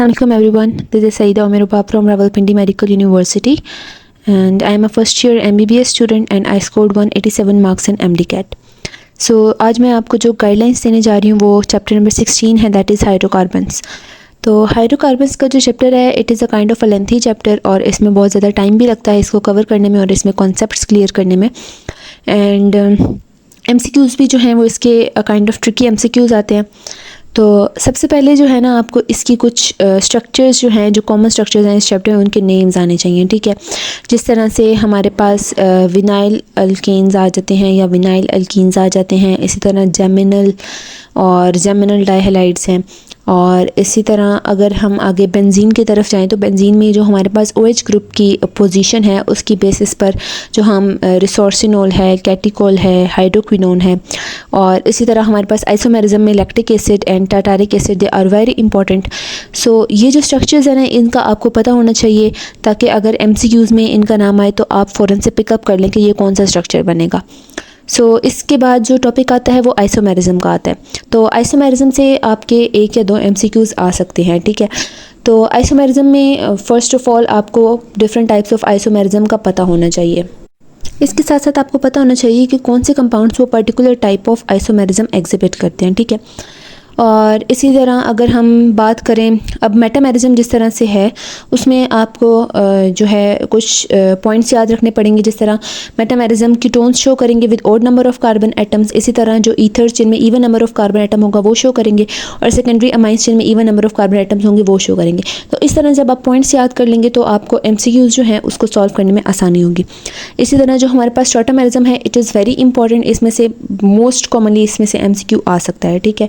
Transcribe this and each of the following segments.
Assalamualaikum everyone, this is Saida Omerupa from Rawalpindi Medical University and I am a first year MBBS student and I scored 187 marks in MDCAT. So आज मैं आपको जो guidelines देने जा रही हूँ वो चैप्टर नंबर 16 है, दैट इज़ हाइड्रोकार्बन्स। तो हाइड्रोकार्बन्स का जो चैप्टर है it is a kind of a lengthy chapter और इसमें बहुत ज़्यादा टाइम भी लगता है इसको कवर करने में और इसमें कॉन्सेप्ट्स क्लियर करने में। एंड MCQs भी जो हैं वो इसके काइंड ऑफ ट्रिकी MCQs आते हैं। तो सबसे पहले जो है ना आपको इसकी कुछ स्ट्रक्चर्स जो हैं, जो कॉमन स्ट्रक्चर्स हैं इस चैप्टर में, उनके नेम्स आने चाहिए, ठीक है। जिस तरह से हमारे पास विनाइल अल्केन्स आ जाते हैं या विनाइल अल्कीन्स आ जाते हैं, इसी तरह जेमिनल और जेमिनल डाइहैलाइड्स हैं। और इसी तरह अगर हम आगे बेंजीन की तरफ जाएं तो बेंजीन में जो हमारे पास OH ग्रुप की पोजीशन है उसकी बेसिस पर जो हम रिसोर्सिनोल है, कैटिकोल है, हाइड्रोक्विनोन है। और इसी तरह हमारे पास आइसोमेरिज्म में lactic acid and tartaric acid, they are very important. So ये जो स्ट्रक्चर्स हैं ना इनका आपको पता होना चाहिए ताकि अगर MCQs में इनका नाम आए तो आप फ़ौरन से पिकअप कर लें कि ये कौन सा स्ट्रक्चर बनेगा। इसके बाद जो टॉपिक आता है वो आइसोमेरिज्म का आता है। तो आइसोमेरिज्म से आपके 1 या 2 MCQs आ सकते हैं, ठीक है। तो आइसोमेरिज्म में फ़र्स्ट ऑफ़ ऑल आपको डिफरेंट टाइप्स ऑफ आइसोमेरिज्म का पता होना चाहिए। इसके साथ साथ आपको पता होना चाहिए कि कौन से कंपाउंड्स वो particular type of isomerism exhibit करते हैं, ठीक है। और इसी तरह अगर हम बात करें अब मेटामेरिज्म जिस तरह से है उसमें आपको जो है कुछ पॉइंट्स याद रखने पड़ेंगे। जिस तरह मेटामेरिज्म कीटोन्स शो करेंगे with odd number of carbon atoms, इसी तरह जो ईथर्स जिनमें even number of carbon atom होगा वो शो करेंगे और सेकेंडरी अमाइंस जिनमें even number of carbon atoms होंगे वो शो करेंगे। तो इस तरह जब आप पॉइंट्स याद कर लेंगे तो आपको MCQs जो हैं उसको सॉल्व करने में आसानी होगी। इसी तरह जो हमारे पास टॉटोमेरिज्म है इट इज़ वेरी इंपॉर्टेंट, इसमें से मोस्ट कॉमनली इसमें से MCQ आ सकता है, ठीक है।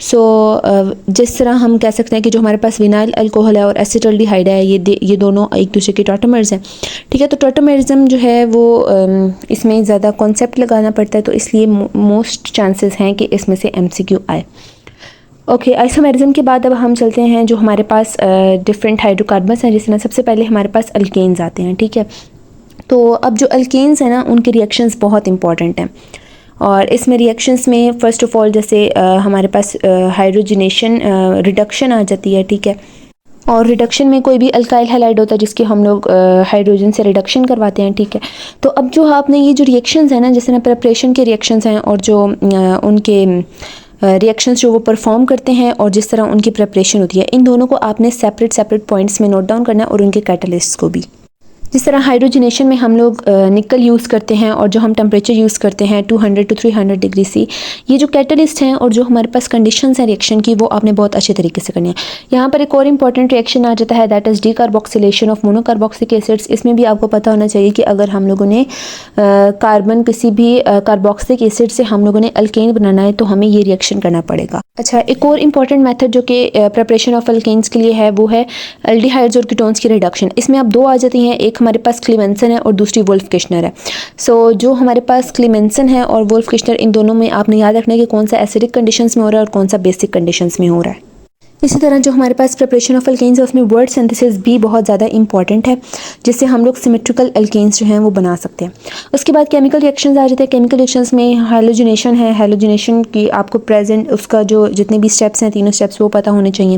जिस तरह हम कह सकते हैं कि जो हमारे पास विनाइल अल्कोहल है और एसिटाल्डिहाइड है ये दोनों एक दूसरे के टॉटोमर्स हैं, ठीक है। तो टॉटोमेरिज्म जो है वो इसमें ज़्यादा कॉन्सेप्ट लगाना पड़ता है, तो इसलिए मोस्ट चांसेस हैं कि इसमें से MCQ आए। ओके, आइसोमेरिज्म के बाद अब हम चलते हैं जो हमारे पास डिफरेंट हाइड्रोकार्बन्स हैं। जिसमें सबसे पहले हमारे पास अल्केन्स आते हैं, ठीक है। तो अब जो अल्केन्स हैं ना उनके रिएक्शंस बहुत इंपॉर्टेंट हैं और इसमें रिएक्शंस में फ़र्स्ट ऑफ़ ऑल जैसे हमारे पास हाइड्रोजनेशन रिडक्शन आ जाती है, ठीक है। और रिडक्शन में कोई भी अल्काइल हैलाइड होता है जिसकी हम लोग हाइड्रोजन से रिडक्शन करवाते हैं, ठीक है। तो अब जो आपने ये जो रिएक्शंस हैं ना, जिस तरह प्रिपरेशन के रिएक्शंस हैं और जो उनके रिएक्शंस जो वो परफॉर्म करते हैं और जिस तरह उनकी प्रिपरेशन होती है, इन दोनों को आपने सेपरेट पॉइंट्स में नोट डाउन करना है और उनके कैटलिस्ट्स को भी। जिस तरह हाइड्रोजनेशन में हम लोग निकल यूज़ करते हैं और जो हम टेम्परेचर यूज़ करते हैं 200 to 300 डिग्री सी, ये जो कैटलिस्ट हैं और जो हमारे पास कंडीशंस हैं रिएक्शन की वो आपने बहुत अच्छे तरीके से करनी है। यहाँ पर एक और इंपॉर्टेंट रिएक्शन आ जाता है that is decarboxylation of monocarboxylic acids. इसमें भी आपको पता होना चाहिए कि अगर हम लोगों ने कार्बन किसी भी कार्बोक्सिलिक एसिड से हम लोगों ने अल्केन बनाना है तो हमें ये रिएक्शन करना पड़ेगा। अच्छा, एक और इंपॉर्टेंट मेथड जो कि प्रिपरेशन ऑफ अल्केन्स के लिए है वो है एल्डिहाइड्स और कीटोन्स की रिडक्शन। इसमें आप 2 आ जाती हैं, एक हमारे पास क्लीमेंसन है और दूसरी वुल्फ किश्नर है। जो हमारे पास क्लीमेंसन है और वुल्फ किश्नर, इन दोनों में आपने याद रखना है कि कौन सा एसिडिक कंडीशंस में हो रहा है और कौन सा बेसिक कंडीशंस में हो रहा है। इसी तरह जो हमारे पास प्रिपरेशन ऑफ अल्केन्स है उसमें वर्ड सिंथेसिस भी बहुत ज़्यादा इंपॉर्टेंट है जिससे हम लोग सिमेट्रिकल अल्केन्स जो हैं वो बना सकते हैं। उसके बाद केमिकल रिएक्शंस आ जाते हैं। केमिकल रिएक्शंस में हाइलोजिनेशन है, हाइलोजिनेशन की आपको प्रेजेंट उसका जो जितने भी स्टेप्स हैं, तीनों स्टेप्स वो पता होने चाहिए।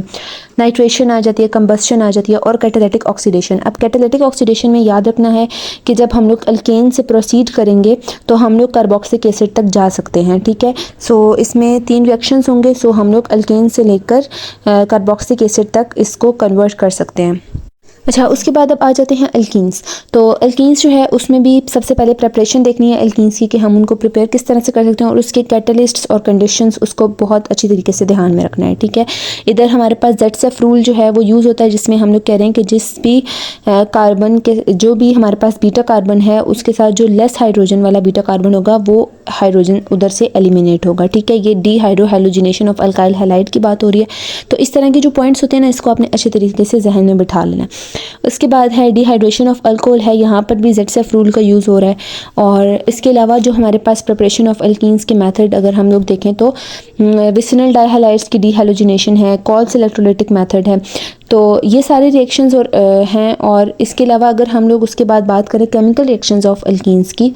नाइट्रेशन आ जाती है, कंबस्शन आ जाती है और कैटालिटिक ऑक्सीडेशन। अब कैटालिटिक ऑक्सीडेशन में याद रखना है कि जब हम लोग अल्केन से प्रोसीड करेंगे तो हम लोग कार्बोक्सिलिक एसिड तक जा सकते हैं, ठीक है। इसमें 3 रिएक्शंस होंगे। हम लोग अल्केन से लेकर कार्बोक्सिलिक एसिड तक इसको कन्वर्ट कर सकते हैं। अच्छा, उसके बाद अब आ जाते हैं अल्कीन्स। तो अल्कीन्स जो है उसमें भी सबसे पहले प्रिपरेशन देखनी है अल्कीन्स की कि हम उनको प्रिपेयर किस तरह से कर सकते हैं और उसके कैटलिस्ट्स और कंडीशंस उसको बहुत अच्छी तरीके से ध्यान में रखना है, ठीक है। इधर हमारे पास ZCF रूल जो है वो यूज़ होता है जिसमें हम लोग कह रहे हैं कि जिस भी कार्बन के जो भी हमारे पास बीटा कार्बन है उसके साथ जो लेस हाइड्रोजन वाला बीटा कार्बन होगा वो हाइड्रोजन उधर से एलिमिनेट होगा, ठीक है। ये डीहाइड्रोहाइलोजिनेशन ऑफ अल्काइल हैलाइड की बात हो रही है। तो इस तरह के जो पॉइंट्स होते हैं ना इसको आपने अच्छे तरीके से जहन में बिठा लेना है। उसके बाद है डिहाइड्रेशन ऑफ अल्कोहल है, यहाँ पर भी ZCF रूल का यूज़ हो रहा है। और इसके अलावा जो हमारे पास प्रिपरेशन ऑफ अल्कीन्स के मेथड अगर हम लोग देखें तो विसिनल डाइहैलाइड्स की डिहाइलोजिनेशन है, कॉल्स इलेक्ट्रोलाइटिक मेथड है। तो ये सारे रिएक्शंस हैं। और इसके अलावा अगर हम लोग उसके बाद बात करें केमिकल रिएक्शंस ऑफ अल्कीन्स की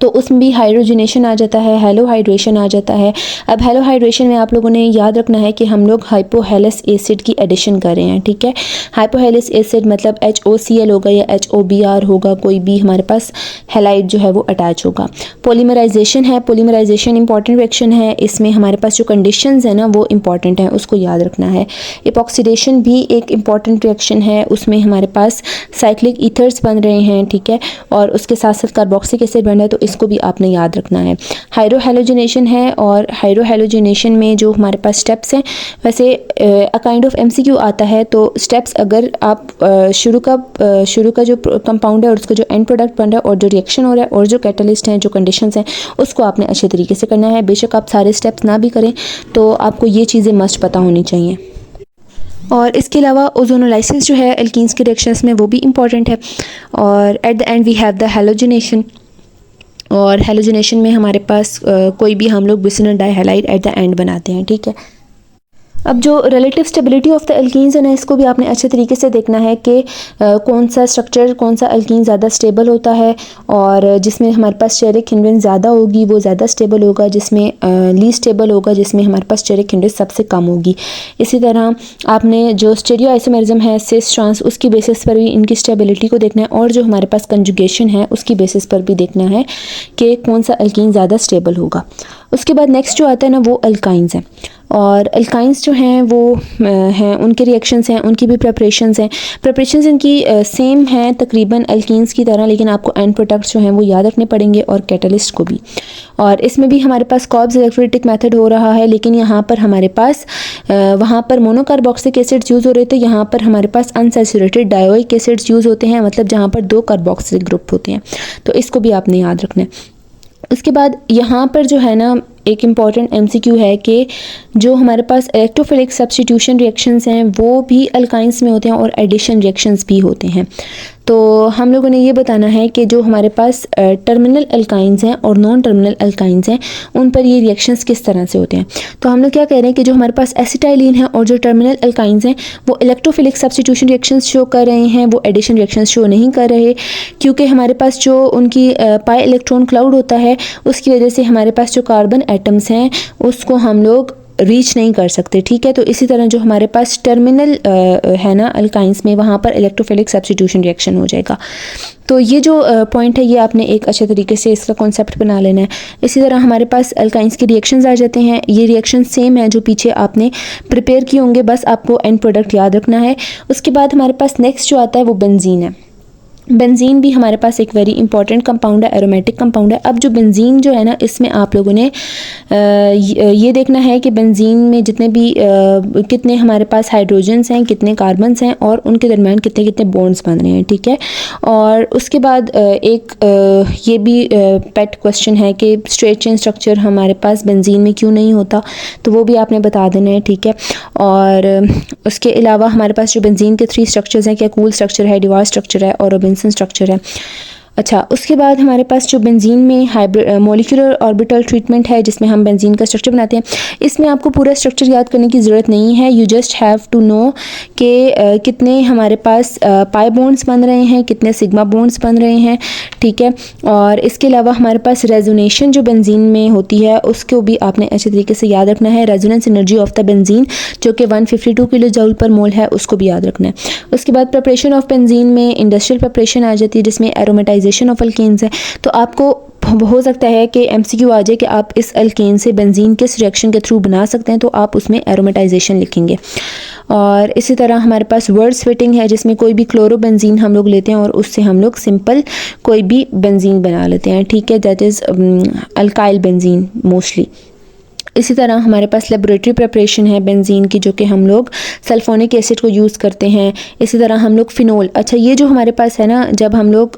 तो उसमें भी हाइड्रोजनेशन आ जाता है, हेलोहाइड्रेशन आ जाता है। अब हेलोहाइड्रेशन में आप लोगों ने याद रखना है कि हम लोग हाइपोहेलस एसिड की एडिशन कर रहे हैं, ठीक है। हाइपोहेलस एसिड मतलब HOCl होगा या HOBr होगा, कोई भी हमारे पास हेलाइड जो है वो अटैच होगा। पॉलीमराइजेशन है, पॉलीमराइजेशन इंपॉर्टेंट रिएक्शन है, इसमें हमारे पास जो कंडीशंस है ना वो इंपॉर्टेंट है, उसको याद रखना है। इपॉक्सीडेशन भी एक इंपॉर्टेंट रिएक्शन है, उसमें हमारे पास साइक्लिक ईथर्स बन रहे हैं, ठीक है, और उसके साथ साथ कार्बोक्सिलिक एसिड बन रहा है, तो इसको भी आपने याद रखना है। हाइड्रोहेलोजिनेशन है, और हाइड्रोहेलोजिनेशन में जो हमारे पास स्टेप्स हैं, वैसे अ काइंड ऑफ MCQ आता है, तो स्टेप्स अगर आप शुरू का जो कंपाउंड है और उसका जो एंड प्रोडक्ट बन रहा है और जो रिएक्शन हो रहा है और जो कैटलिस्ट हैं, जो कंडीशंस हैं, उसको आपने अच्छे तरीके से करना है। बेशक आप सारे स्टेप्स ना भी करें तो आपको ये चीज़ें मस्ट पता होनी चाहिए। और इसके अलावा ओजोनोलाइसिस जो है एल्कीन्स के रिएक्शंस में, वो भी इंपॉर्टेंट है। और at the end we have the halogenation, और हेलोजिनेशन में हमारे पास कोई भी हम लोग vicinal dihalide at the end बनाते हैं, ठीक है। अब जो relative stability of the alkenes है ना, इसको भी आपने अच्छे तरीके से देखना है कि कौन सा स्ट्रक्चर, कौन सा एल्कीन ज़्यादा स्टेबल होता है, और जिसमें हमारे पास स्टेरिक हिंड्रेंस ज़्यादा होगी वो ज़्यादा स्टेबल होगा, जिसमें लीस्ट स्टेबल होगा जिसमें हमारे पास स्टेरिक हिंड्रेंस सबसे कम होगी। इसी तरह आपने जो स्टेरियो आइसोमेरिज्म है, सिस ट्रांस, उसकी बेसिस पर भी इनकी स्टेबिलिटी को देखना है, और जो हमारे पास कंजुगेशन है उसकी बेसिस पर भी देखना है कि कौन सा एल्कीन ज़्यादा स्टेबल होगा। उसके बाद नेक्स्ट जो आता है ना वो अल्काइंस हैं, और अल्काइंस जो हैं वो हैं, उनके रिएक्शंस हैं, उनकी भी प्रिपरेशंस हैं। प्रिपरेशंस इनकी सेम हैं तकरीबन अल्कीन्स की तरह, लेकिन आपको एंड प्रोडक्ट्स जो हैं वो याद रखने पड़ेंगे, और कैटलिस्ट को भी। और इसमें भी हमारे पास कॉब्स इलेक्ट्रोलिटिक मेथड हो रहा है, लेकिन यहाँ पर हमारे पास वहाँ पर मोनोकार्बोक्सिलिक एसिड्स यूज़ हो रहे थे, यहाँ पर हमारे पास अनसैचुरेटेड डायोइक एसिड्स यूज़ होते हैं, मतलब जहाँ पर 2 कार्बोक्सिलिक ग्रुप होते हैं, तो इसको भी आपने याद रखना है। उसके बाद यहाँ पर जो है ना एक इम्पॉर्टेंट MCQ है कि जो हमारे पास इलेक्ट्रोफिलिक सब्स्टिट्यूशन रिएक्शंस हैं वो भी अल्काइंस में होते हैं, और एडिशन रिएक्शंस भी होते हैं। तो हम लोगों ने ये बताना है कि जो हमारे पास टर्मिनल अल्काइंस हैं और नॉन टर्मिनल अल्काइंस हैं, उन पर ये रिएक्शंस किस तरह से होते हैं। तो हम लोग क्या कह रहे हैं कि जो हमारे पास एसिटाइलिन है और जो टर्मिनल अल्काइंस हैं वो इलेक्ट्रोफिलिक सब्स्टिट्यूशन रिएक्शंस शो कर रहे हैं, वो एडिशन रिएक्शंस शो नहीं कर रहे, क्योंकि हमारे पास जो उनकी पाई इलेक्ट्रॉन क्लाउड होता है उसकी वजह से हमारे पास जो कार्बन एटम्स हैं उसको हम लोग रीच नहीं कर सकते, ठीक है। तो इसी तरह जो हमारे पास टर्मिनल है ना अल्काइंस में, वहाँ पर इलेक्ट्रोफिलिक सब्स्टिट्यूशन रिएक्शन हो जाएगा। तो ये जो पॉइंट है ये आपने एक अच्छे तरीके से इसका कॉन्सेप्ट बना लेना है। इसी तरह हमारे पास अल्काइंस के रिएक्शंस आ जाते हैं, ये रिएक्शन सेम है जो पीछे आपने प्रिपेयर किए होंगे, बस आपको एंड प्रोडक्ट याद रखना है। उसके बाद हमारे पास नेक्स्ट जो आता है वो बेंजीन है। बेंजीन भी हमारे पास एक वेरी इंपॉर्टेंट कंपाउंड है, एरोमेटिक कंपाउंड है। अब जो बेंजीन जो है ना, इसमें आप लोगों ने ये देखना है कि बेंजीन में जितने भी कितने हमारे पास हाइड्रोजन्स हैं, कितने कार्बन्स हैं, और उनके दरमियान कितने कितने बॉन्ड्स बन रहे हैं, ठीक है। और उसके बाद ये भी पेट क्वेश्चन है कि स्ट्रेट चेन स्ट्रक्चर हमारे पास बेंजीन में क्यों नहीं होता, तो वो भी आपने बता देना है, ठीक है। और उसके अलावा हमारे पास जो बेंजीन के 3 स्ट्रक्चर्स हैं, क्या कूल स्ट्रक्चर है, डिवार स्ट्रक्चर है, और रोबिन्सन स्ट्रक्चर है। अच्छा, उसके बाद हमारे पास जो बेंजीन में मॉलिक्यूलर ऑर्बिटल ट्रीटमेंट है, जिसमें हम बेंजीन का स्ट्रक्चर बनाते हैं, इसमें आपको पूरा स्ट्रक्चर याद करने की ज़रूरत नहीं है। You just have to know कि कितने हमारे पास पाई बॉन्ड्स बन रहे हैं, कितने सिग्मा बॉन्ड्स बन रहे हैं, ठीक है। और इसके अलावा हमारे पास रेजोनेशन जो बेंजीन में होती है उसको भी आपने अच्छे तरीके से याद रखना है। Resonance energy of the benzene जो कि 152 किलो जूल पर मोल है, उसको भी याद रखना है। उसके बाद प्रिपरेशन ऑफ बेंजीन में इंडस्ट्रियल प्रिपरेशन आ जाती है, जिसमें एरोमेटाइजेशन ऑफ अल्केन्स है। तो आपको हो सकता है कि MCQ आ जाए कि आप इस अल्केन से बेंजीन किस रिएक्शन के थ्रू बना सकते हैं, तो आप उसमें एरोमेटाइजेशन लिखेंगे। और इसी तरह हमारे पास वर्ड स्विटिंग है, जिसमें कोई भी क्लोरोबेंजीन हम लोग लेते हैं और उससे हम लोग सिंपल कोई भी बेंजीन बना लेते हैं, ठीक है। That is alkyl benzene mostly. इसी तरह हमारे पास लेबोरेटरी प्रिपरेशन है बेंजीन की, जो कि हम लोग सल्फोनिक एसिड को यूज़ करते हैं। इसी तरह हम लोग फिनोल, अच्छा ये जो हमारे पास है ना, जब हम लोग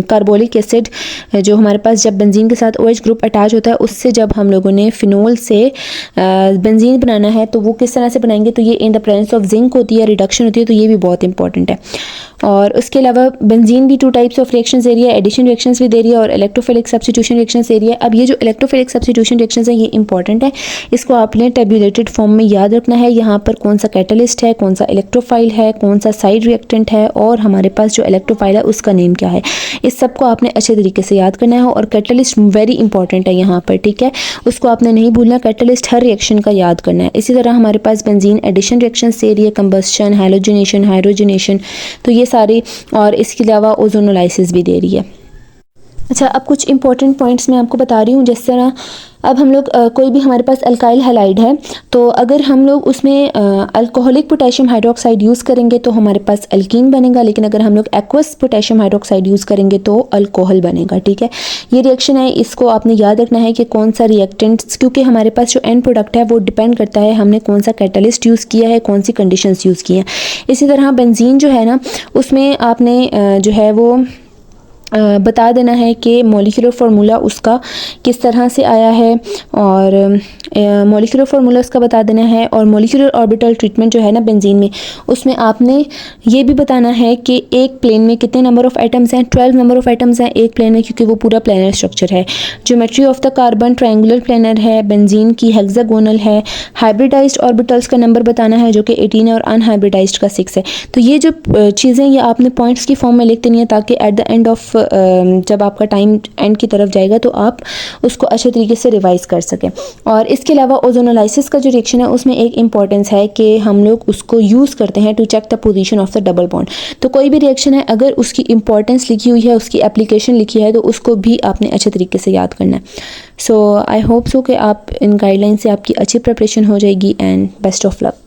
कार्बोलिक एसिड जो हमारे पास जब बेंजीन के साथ OH ग्रुप अटैच होता है, उससे जब हम लोगों ने फिनोल से बेंजीन बनाना है तो वो किस तरह से बनाएंगे, तो ये in the presence of zinc होती है, रिडक्शन होती है, तो ये भी बहुत इंपॉर्टेंट है। और उसके अलावा बेंजीन भी 2 टाइप्स ऑफ रिएक्शंस दे रही है, एडिशन रिएक्शंस भी दे रही है और इलेक्ट्रोफिलिक सब्स्टिट्यूशन रिएक्शंस दे रही है। अब ये जो इलेक्ट्रोफिलिक सब्स्टिट्यूशन रिएक्शंस हैं ये इंपॉर्टेंट है, इसको आपने टेबुलेटेड फॉर्म में याद रखना है। यहाँ पर कौन सा कैटलिस्ट है, कौन सा इलेक्ट्रोफाइल है, कौन सा साइड रिएक्टेंट है और हमारे पास जो इलेक्ट्रोफाइल है उसका नेम क्या है, इस सब को आपने अच्छे तरीके से याद करना है। और कैटलिस्ट वेरी इंपॉर्टेंट है यहाँ पर, ठीक है, उसको आपने नहीं भूलना। कैटलिस्ट हर रिएक्शन का याद करना है। इसी तरह हमारे पास बेंजीन एडिशन रिएक्शन दे रही है, कंबस्शन, हैलोजिनेशन, हाइड्रोजनेशन, तो ये सारी, और इसके अलावा ओजोनोलाइसिस भी दे रही है। अच्छा, अब कुछ इंपॉर्टेंट पॉइंट्स मैं आपको बता रही हूँ। जिस तरह अब हम लोग कोई भी हमारे पास अल्काइल हैलाइड है, तो अगर हम लोग उसमें अल्कोहलिक पोटेशियम हाइड्रोक्साइड यूज़ करेंगे तो हमारे पास अल्कीन बनेगा, लेकिन अगर हम लोग एक्वस पोटेशियम हाइड्रोक्साइड यूज़ करेंगे तो अल्कोहल बनेगा, ठीक है। ये रिएक्शन है, इसको आपने याद रखना है कि कौन सा रिएक्टेंट्स, क्योंकि हमारे पास जो एंड प्रोडक्ट है वो डिपेंड करता है हमने कौन सा कैटलिस्ट यूज़ किया है, कौन सी कंडीशंस यूज़ की हैं। इसी तरह बेंजीन जो है ना, उसमें आपने जो है वो बता देना है कि मॉलिक्यूलर फार्मूला उसका किस तरह से आया है, और मॉलिक्यूलर फार्मूला उसका बता देना है। और मॉलिक्यूलर ऑर्बिटल ट्रीटमेंट जो है ना बेंजीन में, उसमें आपने ये भी बताना है कि एक प्लेन में कितने नंबर ऑफ एटम्स हैं। 12 नंबर ऑफ एटम्स हैं एक प्लेन में, क्योंकि वो पूरा प्लेनर स्ट्रक्चर है। Geometry of the carbon triangular planar है, बेंजीन की हेक्सागोनल है। हाइब्रिडाइज्ड ऑर्बिटल्स का नंबर बताना है जो कि 18 है और अनहाइब्रिडाइज्ड का 6 है। तो ये जो चीज़ें ये आपने पॉइंट्स की फॉर्म में लिख देनी है, ताकि एट द एंड ऑफ जब आपका टाइम एंड की तरफ जाएगा तो आप उसको अच्छे तरीके से रिवाइज कर सकें। और इसके अलावा ओजोनोलाइसिस का जो रिएक्शन है उसमें एक इंपॉर्टेंस है कि हम लोग उसको यूज़ करते हैं to check the position of the double bond. तो कोई भी रिएक्शन है अगर उसकी इंपॉर्टेंस लिखी हुई है, उसकी एप्लीकेशन लिखी है, तो उसको भी आपने अच्छे तरीके से याद करना है। सो आई होप सो कि आप इन गाइडलाइन से आपकी अच्छी प्रिपरेशन हो जाएगी, एंड बेस्ट ऑफ लक।